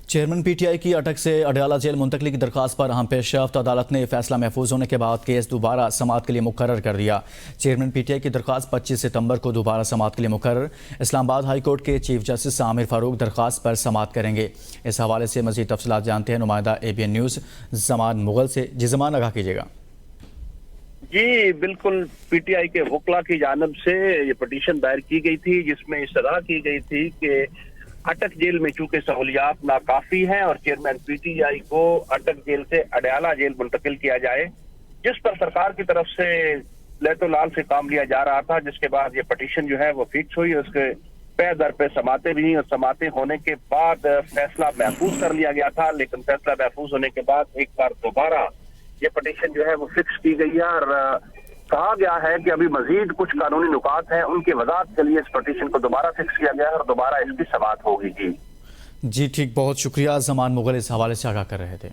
Chairman P T I کی اٹک سے Adiala jail منتقلی کی درخواست پر اہم پیش رفت، عدالت نے فیصلہ محفوظ ہونے کے بعد کیس دوبارہ سماعت کے لیے مقرر کر دیا۔ چیئرمین پی ٹی آئی کی درخواست 25 ستمبر کو دوبارہ سماعت کے لیے مقرر۔ اسلام آباد ہائی کورٹ کے چیف جسٹس عامر فاروق درخواست پر سماعت کریں گے۔ اس حوالے سے مزید تفصیلات جانتے ہیں نمائندہ اے بی این نیوز زمان مغل سے۔ جی زمان، آگاہ کیجیے گا۔ جی بالکل، پی ٹی آئی کے وکلا کی جانب سے یہ پٹیشن دائر کی گئی تھی جس میں استدعا کی گئی تھی کہ اٹک جیل میں چونکہ سہولیات ناکافی ہیں اور چیئرمین پی ٹی آئی کو اٹک جیل سے اڈیالہ جیل منتقل کیا جائے، جس پر سرکار کی طرف سے لیت و لال سے کام لیا جا رہا تھا، جس کے بعد یہ پٹیشن جو ہے وہ فکس ہوئی۔ اس کے پے در پہ سماعتیں بھی اور سماعتیں ہونے کے بعد فیصلہ محفوظ کر لیا گیا تھا، لیکن فیصلہ محفوظ ہونے کے بعد ایک بار دوبارہ یہ پٹیشن جو ہے وہ فکس کی گئی ہے اور کہا گیا ہے کہ ابھی مزید کچھ قانونی نکات ہیں، ان کی وضاحت کے لیے اس پٹیشن کو دوبارہ فکس کیا گیا ہے اور دوبارہ اس کی سماعت ہوگی۔ جی ٹھیک، بہت شکریہ۔ زمان مغل اس حوالے سے آگاہ کر رہے تھے۔